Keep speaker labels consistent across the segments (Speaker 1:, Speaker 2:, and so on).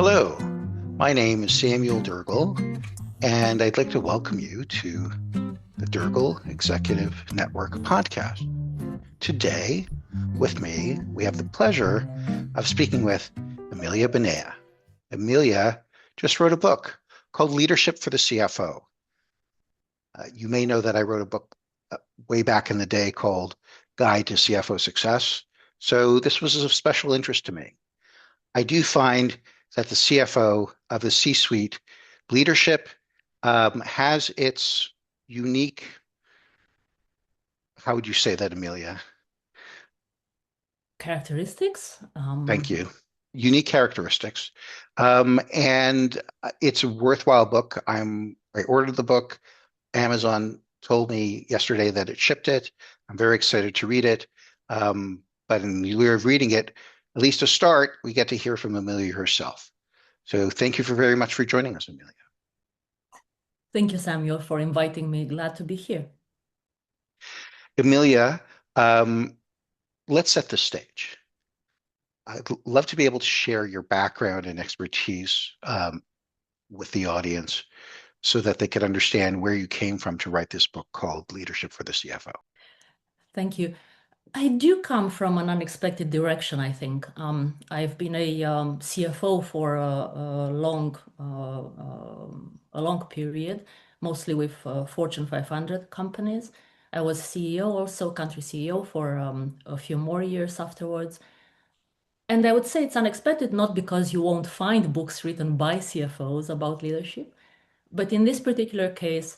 Speaker 1: Hello, my name is Samuel DERGEL, and I'd like to welcome you to the DERGEL Executive Network Podcast. Today, with me, we have the pleasure of speaking with Emilia Bunea. Emilia just wrote a book called Leadership for the CFO. You may know that I wrote a book way back in the day called Guide to CFO Success. So this was of special interest to me. I do find that the CFO of the C-suite leadership has its unique, how would you say that, Emilia?
Speaker 2: Characteristics.
Speaker 1: Thank you. Unique characteristics. And it's a worthwhile book. I ordered the book. Amazon told me yesterday that it shipped it. I'm very excited to read it. But in lieu of reading it, at least to start, we get to hear from Emilia herself. So thank you very much for joining us, Emilia.
Speaker 2: Thank you, Samuel, for inviting me. Glad to be here.
Speaker 1: Emilia, let's set the stage. I'd love to be able to share your background and expertise with the audience so that they could understand where you came from to write this book called Leadership for the CFO.
Speaker 2: Thank you. I do come from an unexpected direction, I think. I've been a CFO for a long period, mostly with Fortune 500 companies. I was CEO, also country CEO for a few more years afterwards. And I would say it's unexpected, not because you won't find books written by CFOs about leadership, but in this particular case,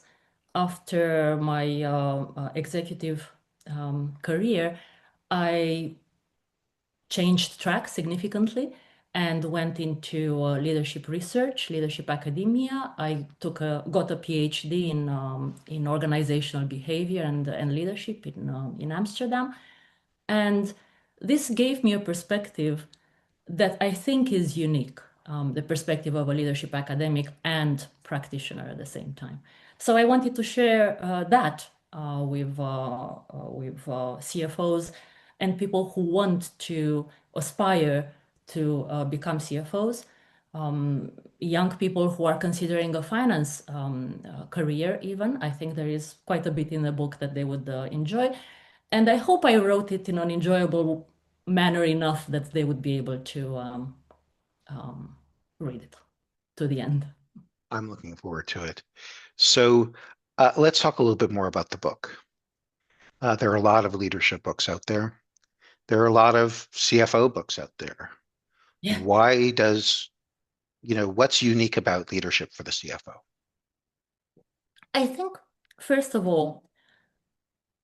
Speaker 2: after my executive career, I changed track significantly and went into leadership research, leadership academia. I got a PhD in organizational behavior and leadership in Amsterdam, and this gave me a perspective that I think is unique, the perspective of a leadership academic and practitioner at the same time. So I wanted to share that with CFOs and people who want to aspire to become CFOs, young people who are considering a finance career even. I think there is quite a bit in the book that they would enjoy. And I hope I wrote it in an enjoyable manner enough that they would be able to read it to the end.
Speaker 1: I'm looking forward to it. So let's talk a little bit more about the book. There are a lot of leadership books out there. There are a lot of CFO books out there.
Speaker 2: Yeah.
Speaker 1: Why does, what's unique about leadership for the CFO?
Speaker 2: I think, first of all,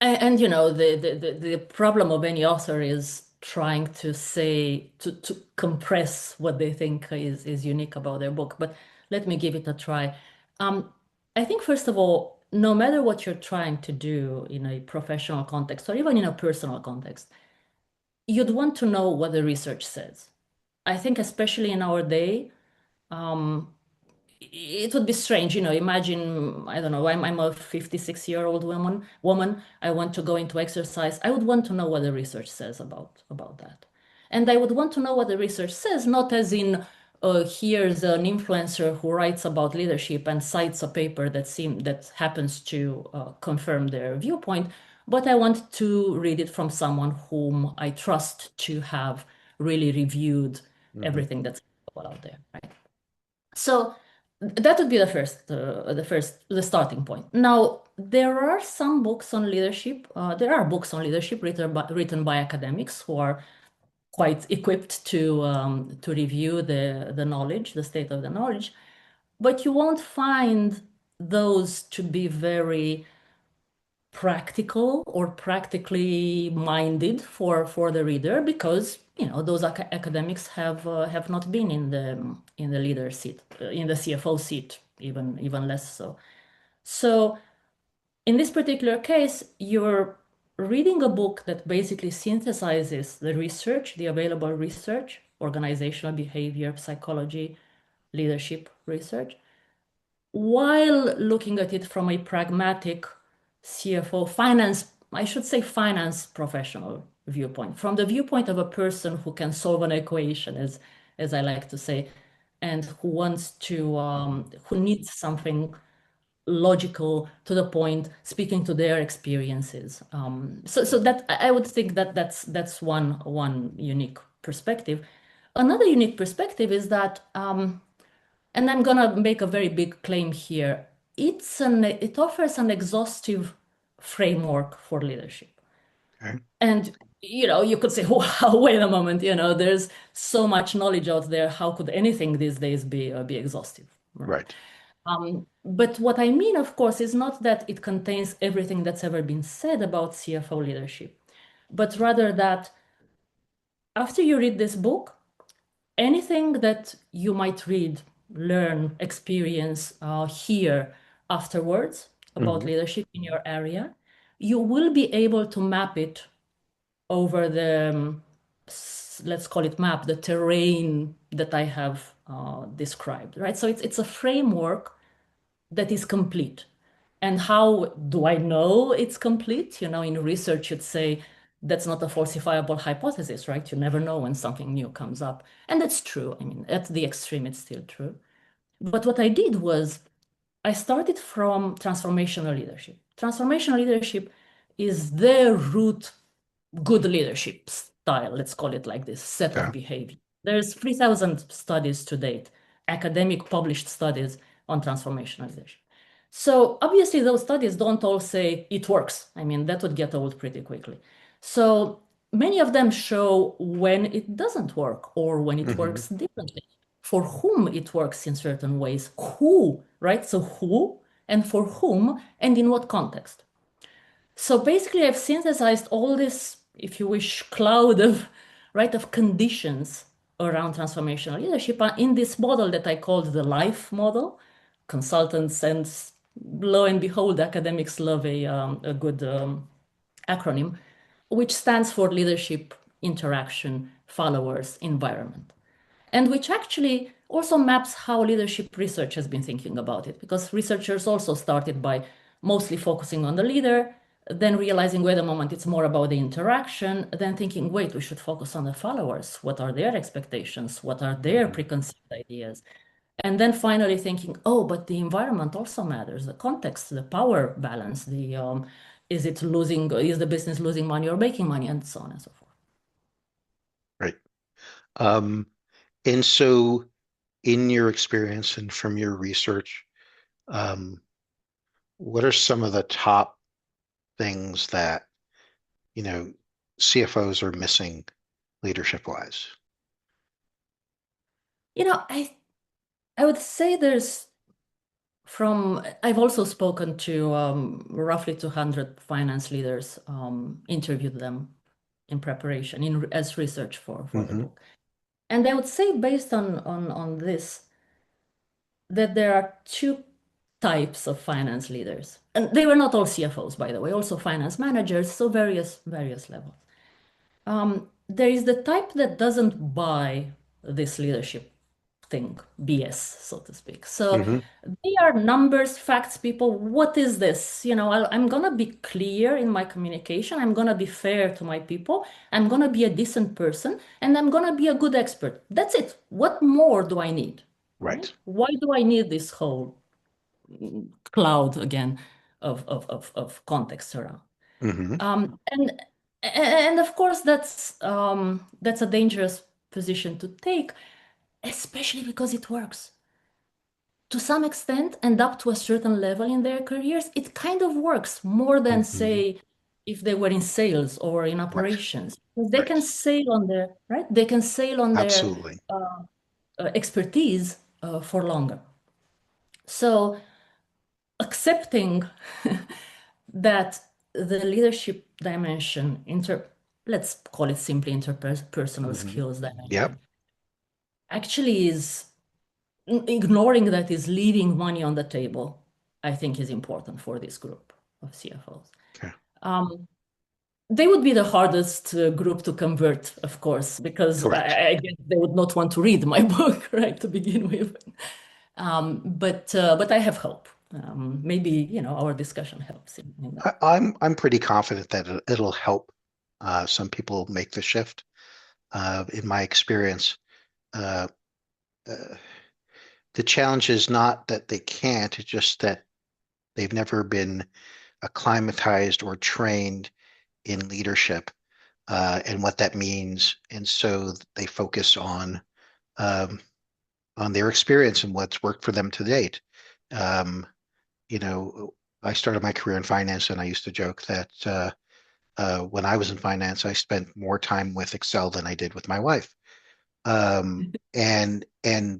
Speaker 2: and the problem of any author is trying to say to compress what they think is unique about their book, but let me give it a try. I think first of all, no matter what you're trying to do in a professional context or even in a personal context, you'd want to know what the research says. I think especially in our day, it would be strange, imagine, I don't know, I'm a 56-year-old woman. I want to go into exercise. I would want to know what the research says about that. And I would want to know what the research says, not as in, here's an influencer who writes about leadership and cites a paper that happens to confirm their viewpoint, but I want to read it from someone whom I trust to have really reviewed everything that's out there, right? So that would be the starting point. Now, there are some books on leadership. There are books on leadership written by academics who are quite equipped to review the knowledge, the state of the knowledge, but you won't find those to be very practical or practically minded for the reader, because those academics have not been in the leader seat, in the CFO seat, even less so. So in this particular case, you're reading a book that basically synthesizes the research, the available research, organizational behavior, psychology, leadership research, while looking at it from a pragmatic CFO, I should say finance professional viewpoint, from the viewpoint of a person who can solve an equation, as I like to say. and who needs something logical, to the point, speaking to their experiences. So that I would think that that's one unique perspective. Another unique perspective is that, and I'm gonna make a very big claim here. It offers an exhaustive framework for leadership.
Speaker 1: Okay.
Speaker 2: And you could say, wow, wait a moment, there's so much knowledge out there. How could anything these days be exhaustive, right?
Speaker 1: Right.
Speaker 2: But what I mean, of course, is not that it contains everything that's ever been said about CFO leadership, but rather that after you read this book, anything that you might read, learn, experience, hear afterwards about
Speaker 1: Hmm.
Speaker 2: leadership in your area, you will be able to map it over let's call it map, the terrain that I have described, right? So it's a framework that is complete. And how do I know it's complete? In research, you'd say that's not a falsifiable hypothesis, right? You never know when something new comes up. And that's true. I mean, at the extreme, it's still true. But what I did was I started from transformational leadership. Transformational leadership is the root good leadership style, let's call it like this, set
Speaker 1: Okay.
Speaker 2: of behavior. There's 3,000 studies to date, academic published studies on transformational leadership. So obviously those studies don't all say it works. I mean, that would get old pretty quickly. So many of them show when it doesn't work or when it
Speaker 1: Hmm.
Speaker 2: works differently, for whom it works in certain ways, who, right? So who and for whom and in what context. So basically, I've synthesized all this, if you wish, cloud of right of conditions around transformational leadership in this model that I called the LIFE model. Consultants and lo and behold, academics love a good acronym, which stands for leadership, interaction, followers, environment, and which actually also maps how leadership research has been thinking about it, because researchers also started by mostly focusing on the leader, then realizing, wait a moment, it's more about the interaction, then thinking, wait, we should focus on the followers. What are their expectations? What are their
Speaker 1: Hmm.
Speaker 2: preconceived ideas? And then finally thinking, oh, but the environment also matters, the context, the power balance, is the business losing money or making money, and so on and so forth.
Speaker 1: Right. Um, and so, in your experience and from your research, um, what are some of the top things that, you know, CFOs are missing leadership wise?
Speaker 2: I would say I've also spoken to roughly 200 finance leaders, interviewed them in preparation, as research for the
Speaker 1: Hmm.
Speaker 2: book. And I would say, based on this, that there are two types of finance leaders. And they were not all CFOs, by the way, also finance managers, so various levels. There is the type that doesn't buy this leadership thing, BS, so to speak. So
Speaker 1: Hmm.
Speaker 2: they are numbers, facts people. What is this? I'm going to be clear in my communication. I'm going to be fair to my people. I'm going to be a decent person, and I'm going to be a good expert. That's it. What more do I need? Right?
Speaker 1: Right.
Speaker 2: Why do I need this whole cloud again of context around?
Speaker 1: Hmm.
Speaker 2: And of course that's a dangerous position to take, especially because it works to some extent and up to a certain level in their careers. It kind of works more than,
Speaker 1: Hmm.
Speaker 2: say, if they were in sales or in
Speaker 1: Right.
Speaker 2: operations, because they can
Speaker 1: Right.
Speaker 2: sail on their right. They can sail on their
Speaker 1: Absolutely.
Speaker 2: expertise for longer. So accepting that the leadership dimension, let's call it simply interpersonal
Speaker 1: Hmm.
Speaker 2: skills
Speaker 1: Yep.
Speaker 2: dimension, actually is ignoring that is leaving money on the table, I think is important for this group of CFOs.
Speaker 1: Okay.
Speaker 2: Um, they would be the hardest group to convert, of course, because
Speaker 1: Correct.
Speaker 2: I guess they would not want to read my book, right, to begin with. But I have hope. Maybe our discussion helps in that.
Speaker 1: I'm pretty confident that it'll help some people make the shift. In my experience, uh, uh, the challenge is not that they can't, it's just that they've never been acclimatized or trained in leadership and what that means. And so they focus um, on their experience and what's worked for them to date. Um, you know, I started my career in finance, and I used to joke that when I was in finance, I spent more time with Excel than I did with my wife. And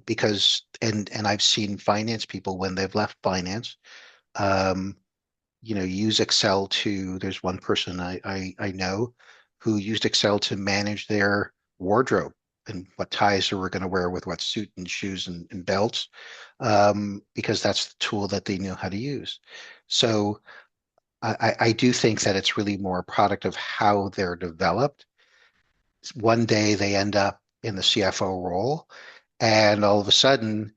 Speaker 1: because and I've seen finance people when they've left finance, um, use Excel to. There's one person I know who used Excel to manage their wardrobe and what ties they were going to wear with what suit and shoes and belts, because that's the tool that they knew how to use. So I do think that it's really more a product of how they're developed. One day they end up in the CFO role, and all of a sudden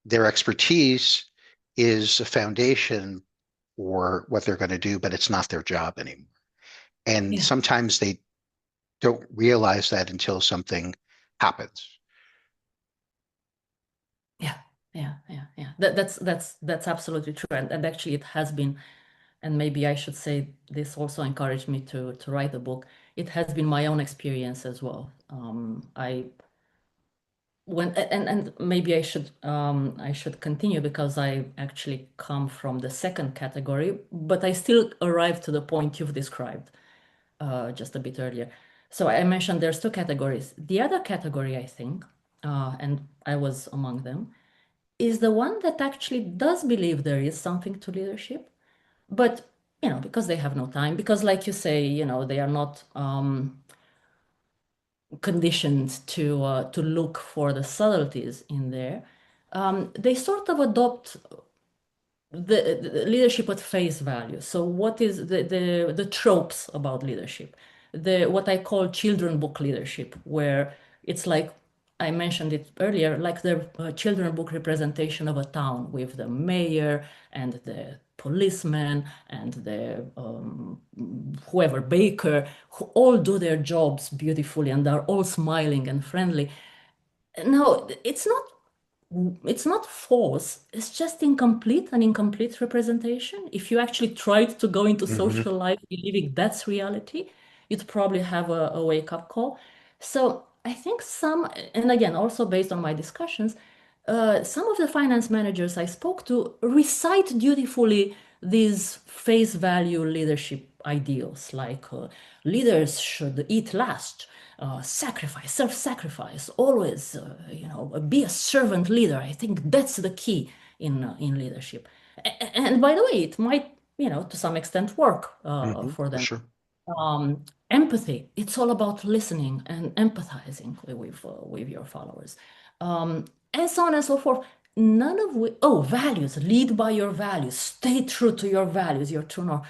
Speaker 1: their expertise is a foundation for what they're going to do, but it's not their job anymore. And
Speaker 2: Yeah.
Speaker 1: sometimes they don't realize that until something happens.
Speaker 2: Yeah, yeah. That's absolutely true. And actually it has been, and maybe I should say this also encouraged me to write a book. It has been my own experience as well. I when and maybe I should continue because I actually come from the second category, but I still arrived to the point you've described just a bit earlier. So I mentioned there's two categories. The other category, I think, and I was among them, is the one that actually does believe there is something to leadership, but because they have no time, because like you say, they are not conditioned to look for the subtleties in there. They sort of adopt the leadership at face value. So what is the tropes about leadership? The what I call children book leadership, where it's like I mentioned it earlier, like the children book representation of a town with the mayor and the policeman and the whoever baker who all do their jobs beautifully and are all smiling and friendly. No, it's not false. It's just an incomplete representation. If you actually tried to go into
Speaker 1: Mm-hmm.
Speaker 2: social life believing that's reality, you'd probably have a wake-up call. So I think and again, also based on my discussions, some of the finance managers I spoke to recite dutifully these face value leadership ideals, like leaders should eat last, sacrifice, self-sacrifice, always, be a servant leader. I think that's the key in leadership. And by the way, it might, to some extent work
Speaker 1: Mm-hmm.
Speaker 2: for
Speaker 1: For
Speaker 2: them.
Speaker 1: sure.
Speaker 2: Empathy, it's all about listening and empathizing with your followers. Um, and so on and so forth. Values, lead by your values, stay true to your values, your true north.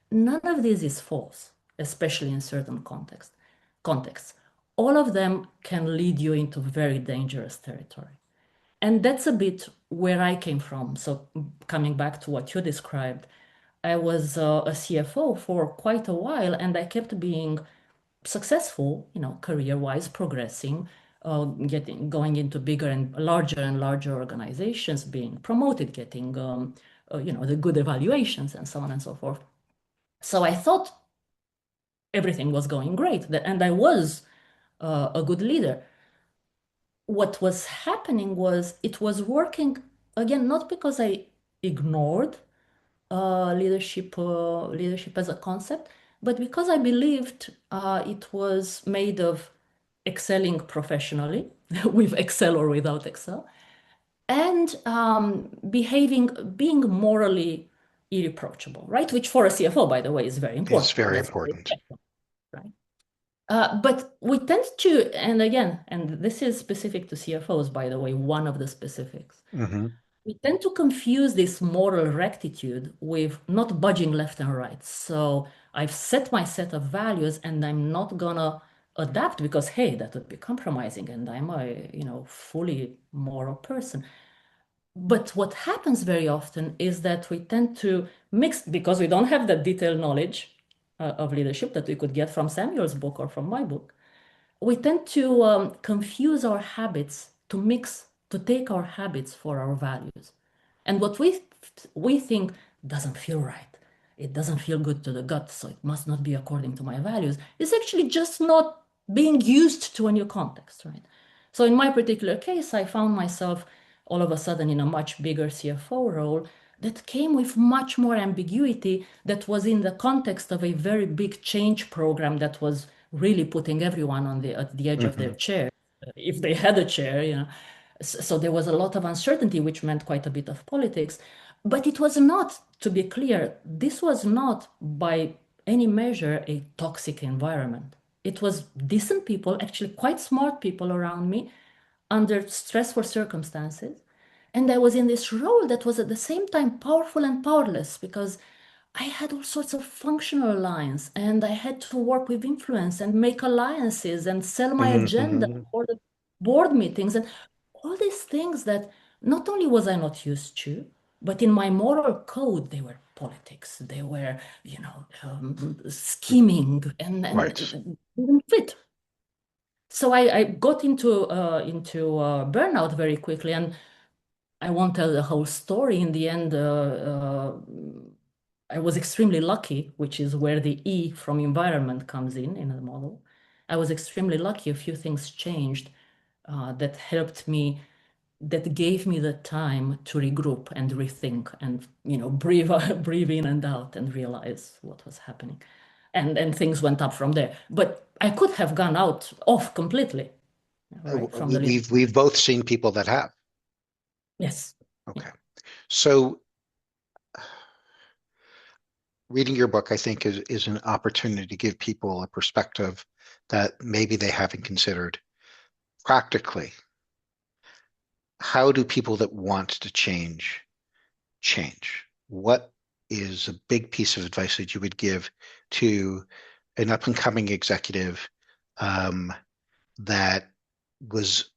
Speaker 2: None of this is false, especially in certain contexts. All of them can lead you into very dangerous territory. And that's a bit where I came from. So coming back to what you described, I was a CFO for quite a while, and I kept being successful, career-wise, progressing, going into bigger and larger organizations, being promoted, getting, the good evaluations, and so on and so forth. So I thought everything was going great, and I was a good leader. What was happening was it was working again, not because I ignored leadership as a concept, but because I believed it was made of excelling professionally with Excel or without Excel, and being morally irreproachable, right? Which for a CFO, by the way, is very
Speaker 1: It's
Speaker 2: important.
Speaker 1: very
Speaker 2: That's very
Speaker 1: important.
Speaker 2: special, right? But we tend to, and again, and this is specific to CFOs, by the way, one of the specifics.
Speaker 1: Mm-hmm.
Speaker 2: We tend to confuse this moral rectitude with not budging left and right. So I've set my set of values and I'm not gonna adapt because, hey, that would be compromising and I'm a, fully moral person. But what happens very often is that we tend to mix, because we don't have that detailed knowledge of leadership that we could get from Samuel's book or from my book. We tend to confuse our habits to mix to take our habits for our values. And what we think doesn't feel right. It doesn't feel good to the gut, so it must not be according to my values. It's actually just not being used to a new context, right? So in my particular case, I found myself all of a sudden in a much bigger CFO role that came with much more ambiguity, that was in the context of a very big change program that was really putting everyone on at the edge of
Speaker 1: Mm-hmm.
Speaker 2: their chair, if they had a chair, you know. So there was a lot of uncertainty, which meant quite a bit of politics. But it was not, to be clear, this was not by any measure a toxic environment. It was decent people, actually quite smart people around me, under stressful circumstances. And I was in this role that was at the same time powerful and powerless, because I had all sorts of functional lines and I had to work with influence and make alliances and sell my agenda
Speaker 1: Mm-hmm.
Speaker 2: for the board meetings and all these things that not only was I not used to, but in my moral code, they were politics. They were, scheming
Speaker 1: Right.
Speaker 2: and didn't fit. So I got into burnout very quickly, and I won't tell the whole story. In the end, I was extremely lucky, which is where the E from environment comes in the model. I was extremely lucky. A few things changed that helped me, that gave me the time to regroup and rethink and breathe breathe in and out and realize what was happening, and things went up from there. But I could have gone out off completely, right, from the leader.
Speaker 1: We've both seen people that have.
Speaker 2: Yes. Yeah.
Speaker 1: Okay. So reading your book, I think, is an opportunity to give people a perspective that maybe they haven't considered. Practically, how do people that want to change? What is a big piece of advice that you would give to an up and coming executive um, that was,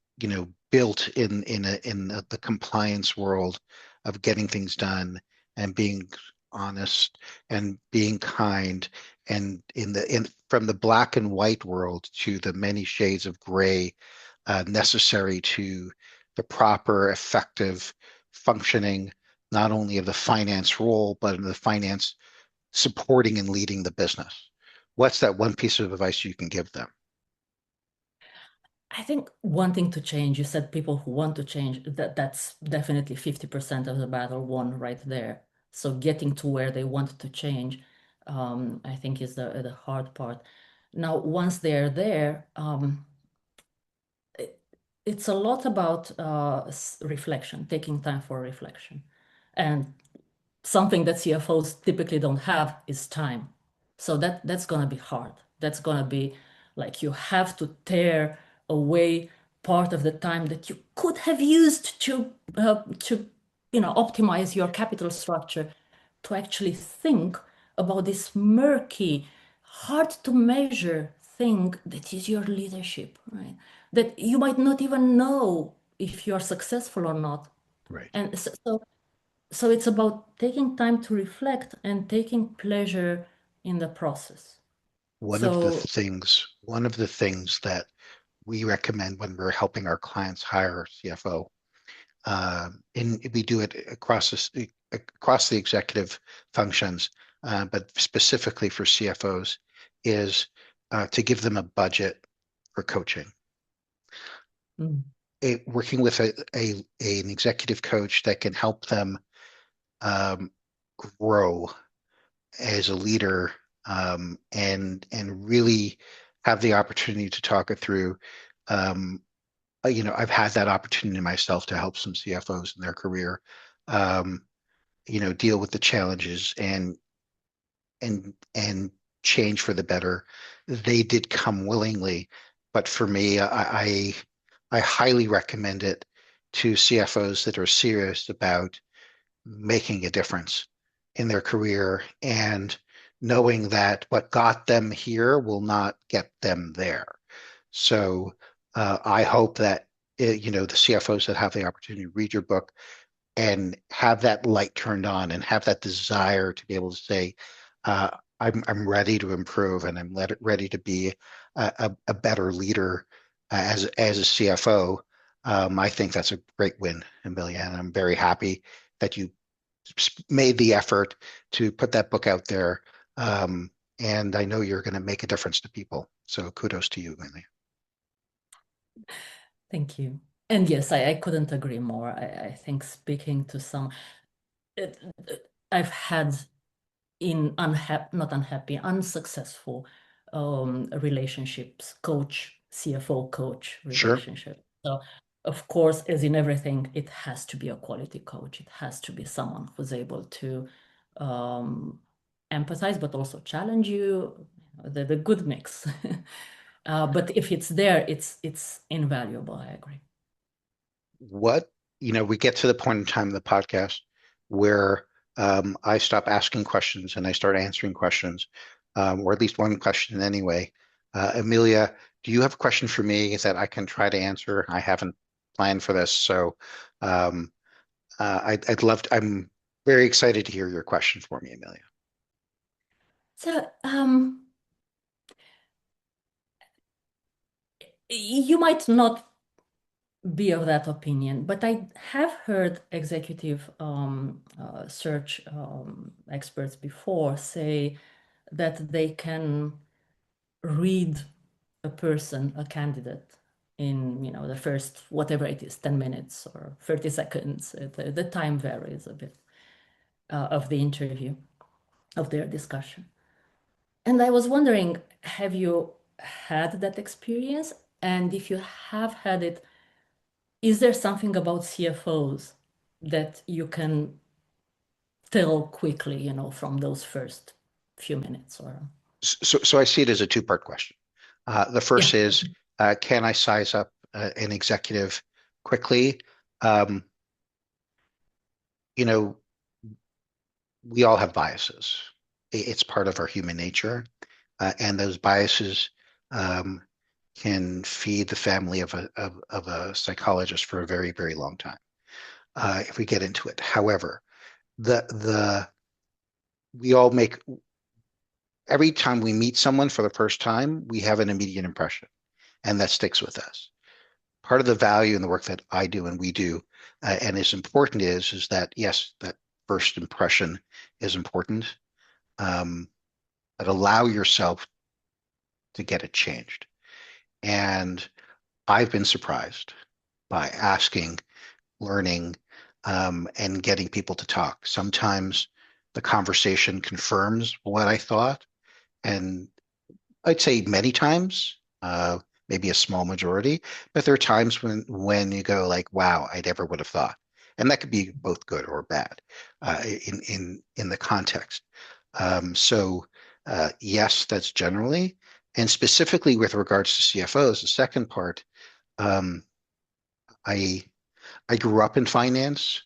Speaker 1: built in the compliance world of getting things done and being honest and being kind, and in from the black and white world to the many shades of gray necessary to the proper, effective functioning, not only of the finance role, but of the finance supporting and leading the business. What's that one piece of advice you can give them?
Speaker 2: I think wanting to change, you said people who want to change, that's definitely 50% of the battle won right there. So getting to where they want to change, I think is the hard part. Now, once they're there, it, it's a lot about reflection, taking time for reflection. And something that CFOs typically don't have is time. So that's gonna be hard. That's gonna be like you have to tear away part of the time that you could have used to optimize your capital structure, to actually think about this murky, hard to measure thing that is your leadership, right? That you might not even know if you're successful or not.
Speaker 1: Right.
Speaker 2: And so it's about taking time to reflect and taking pleasure in the process. So,
Speaker 1: One of the things that we recommend when we're helping our clients hire a CFO, and we do it across the executive functions, but specifically for CFOs, is to give them a budget for coaching.
Speaker 2: mm,
Speaker 1: Working with an executive coach that can help them um, grow as a leader, and really have the opportunity to talk it through. Um, I've had that opportunity myself to help some CFOs in their career, um, deal with the challenges and change for the better. They did come willingly, but for me, I highly recommend it to CFOs that are serious about making a difference in their career and knowing that what got them here will not get them there. So I hope that the CFOs that have the opportunity to read your book and have that light turned on and have that desire to be able to say, uh, I'm ready to improve and ready to be a better leader as a CFO. I think that's a great win, Emilia, and I'm very happy that you made the effort to put that book out there. And I know you're going to make a difference to people. So kudos to you, Emilia.
Speaker 2: Thank you. And yes, I couldn't agree more. I think speaking to some, it, I've had not unhappy, unsuccessful relationships, coach, CFO coach
Speaker 1: Sure.
Speaker 2: relationship. So of course, as in everything, it has to be a quality coach. It has to be someone who's able to um, empathize, but also challenge you, the good mix. But if it's there, it's invaluable. I agree.
Speaker 1: What, we get to the point in time in the podcast where I stop asking questions and I start answering questions, or at least one question anyway. Emilia, do you have a question for me that I can try to answer? I haven't planned for this, so um, I'd love to, I'm very excited to hear your question for me, Emilia.
Speaker 2: So you might not be of that opinion, but I have heard executive search experts before say that they can read a person, a candidate, in the first whatever it is, 10 minutes or 30 seconds. The time varies a bit of the interview, of their discussion. And I was wondering, have you had that experience? And if you have had it, is there something about CFOs that you can tell quickly, from those first few minutes or
Speaker 1: So I see it as a two-part question. The
Speaker 2: yeah.
Speaker 1: first is, can I size up an executive quickly? Um, you know, we all have biases. It's part of our human nature, and those biases um, can feed the family of a psychologist for a very, very long time if we get into it. However, the we all make every time we meet someone for the first time, we have an immediate impression, and that sticks with us. Part of the value in the work that I do and we do, and is important, is that yes, that first impression is important, um, but allow yourself to get it changed. And I've been surprised by asking, learning, and getting people to talk. Sometimes the conversation confirms what I thought, and I'd say many times, maybe a small majority, but there are times when you go like, "Wow, I never would have thought," and that could be both good or bad in the context. So yes, that's generally, and specifically with regards to CFOs. The second part, um, I I grew up in finance.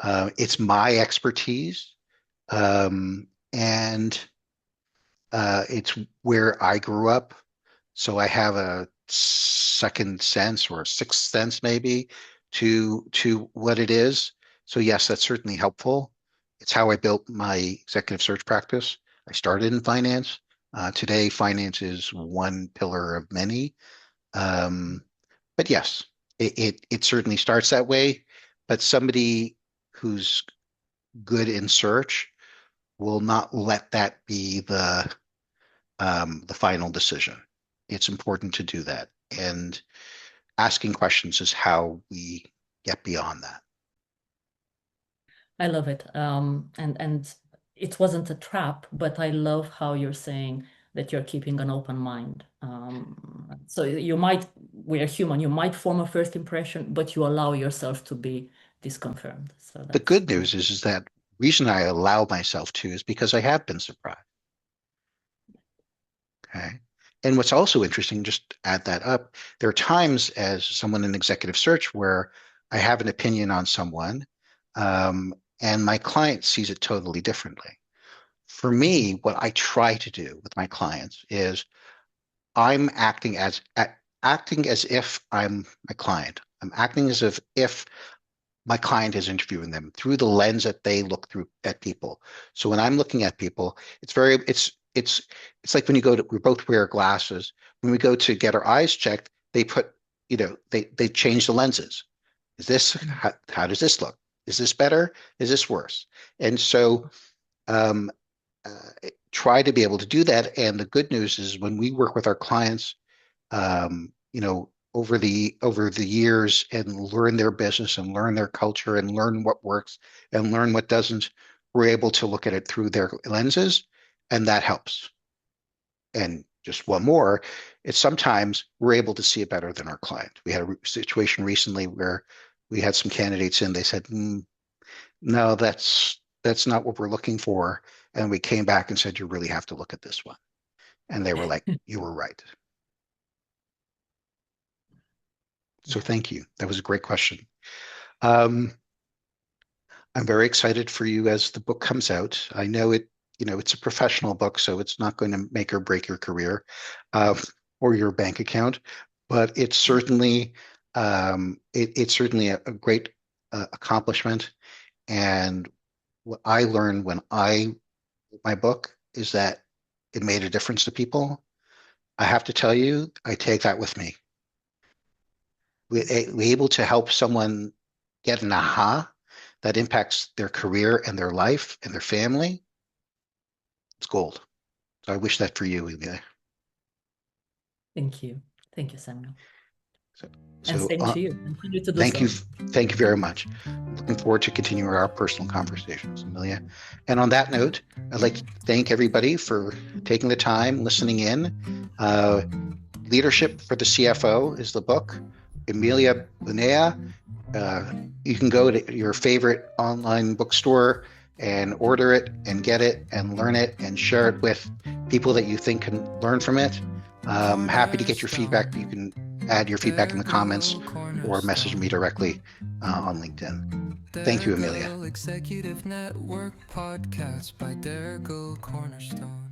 Speaker 1: It's my expertise, and it's where I grew up. So I have a second sense or a sixth sense maybe to what it is. So yes, that's certainly helpful. It's how I built my executive search practice. I started in finance. Today, finance is one pillar of many. Um, but yes, it certainly starts that way. But somebody who's good in search will not let that be the final decision. It's important to do that. And asking questions is how we get beyond that.
Speaker 2: I love it. And it wasn't a trap, but I love how you're saying that you're keeping an open mind. So we are human, you might form a first impression, but you allow yourself to be disconfirmed. So
Speaker 1: The
Speaker 2: that's
Speaker 1: good news is that reason I allow myself to is because I have been surprised. Okay. And what's also interesting, just to add that up, there are times as someone in executive search where I have an opinion on someone, and my client sees it totally differently. For me, what I try to do with my clients is I'm acting as if I'm my client. I'm acting as if my client is interviewing them through the lens that they look through at people. So when I'm looking at people, it's like when we both wear glasses. When we go to get our eyes checked, they put they change the lenses. Is this, how does this look? Is this better? Is this worse? And so um, try to be able to do that. And the good news is when we work with our clients, over the years and learn their business and learn their culture and learn what works and learn what doesn't, we're able to look at it through their lenses, and that helps. And just one more, it's sometimes we're able to see it better than our client. We had a situation recently where we had some candidates in, they said, no, that's not what we're looking for. And we came back and said, you really have to look at this one. And they were like, you were right. So thank you. That was a great question. I'm very excited for you as the book comes out. I know it's a professional book, so it's not going to make or break your career or your bank account, but it's certainly it's certainly a great accomplishment. And what I learned when I wrote my book is that it made a difference to people. I have to tell you, I take that with me. We're able to help someone get an aha that impacts their career and their life and their family. It's gold. So I wish that for you, Emilia.
Speaker 2: Thank you. Thank you, Samuel.
Speaker 1: And
Speaker 2: same to you. Continue to do
Speaker 1: thank
Speaker 2: so.
Speaker 1: you. Thank you very much. Looking forward to continuing our personal conversations, Emilia. And on that note, I'd like to thank everybody for taking the time, listening in. Leadership for the CFO is the book. Emilia Bunea. You can go to your favorite online bookstore and order it and get it and learn it and share it with people that you think can learn from it. Happy to get your feedback. You can add your feedback in the comments or message me directly on LinkedIn. Thank you, Emilia.
Speaker 3: DERGEL Executive Network Podcast by DERGEL Cornerstone.